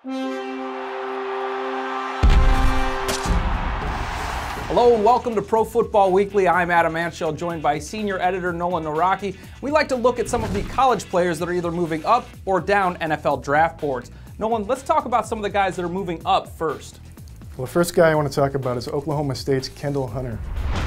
Hello and welcome to Pro Football Weekly. I'm Adam Anschel, joined by senior editor Nolan Nawrocki. We like to look at some of the college players that are either moving up or down NFL draft boards. Nolan, let's talk about some of the guys that are moving up first. Well, the first guy I want to talk about is Oklahoma State's Kendall Hunter.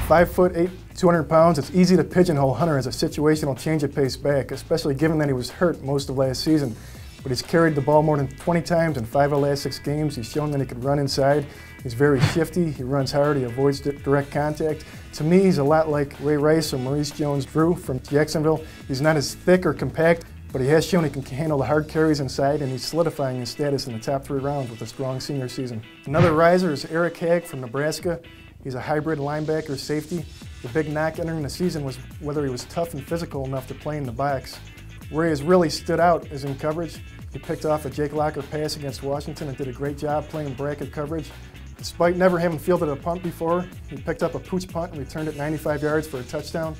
5'8", 200 pounds, it's easy to pigeonhole Hunter as a situational change of pace back, especially given that he was hurt most of last season. But he's carried the ball more than 20 times in 5 of the last 6 games. He's shown that he can run inside. He's very shifty, he runs hard, he avoids direct contact. To me, he's a lot like Ray Rice or Maurice Jones-Drew from Jacksonville. He's not as thick or compact, but he has shown he can handle the hard carries inside, and he's solidifying his status in the top 3 rounds with a strong senior season. Another riser is Eric Hagg from Nebraska. He's a hybrid linebacker safety. The big knock entering the season was whether he was tough and physical enough to play in the box. Where he has really stood out is in coverage. He picked off a Jake Locker pass against Washington and did a great job playing bracket coverage. Despite never having fielded a punt before, he picked up a pooch punt and returned it 95 yards for a touchdown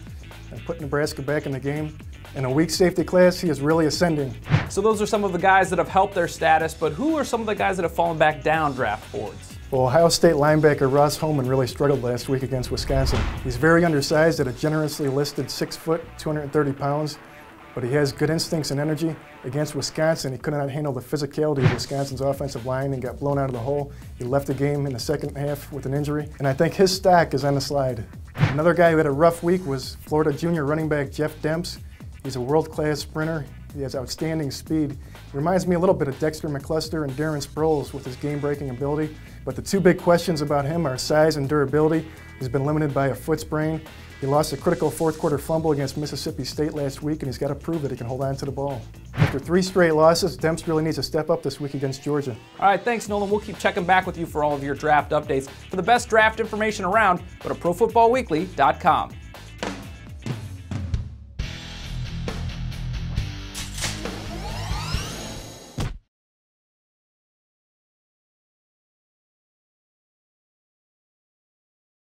and put Nebraska back in the game. In a weak safety class, he is really ascending. So those are some of the guys that have helped their status, but who are some of the guys that have fallen back down draft boards? Well, Ohio State linebacker Ross Holman really struggled last week against Wisconsin. He's very undersized at a generously listed 6 foot, 230 pounds, but he has good instincts and energy. Against Wisconsin, he could not handle the physicality of Wisconsin's offensive line and got blown out of the hole. He left the game in the second half with an injury, and I think his stock is on the slide. Another guy who had a rough week was Florida junior running back Jeff Demps. He's a world-class sprinter. He has outstanding speed. He reminds me a little bit of Dexter McCluster and Darren Sproles with his game-breaking ability. But the 2 big questions about him are size and durability. He's been limited by a foot sprain. He lost a critical 4th quarter fumble against Mississippi State last week, and he's got to prove that he can hold on to the ball. After 3 straight losses, Demps really needs to step up this week against Georgia. All right, thanks, Nolan. We'll keep checking back with you for all of your draft updates. For the best draft information around, go to ProFootballWeekly.com.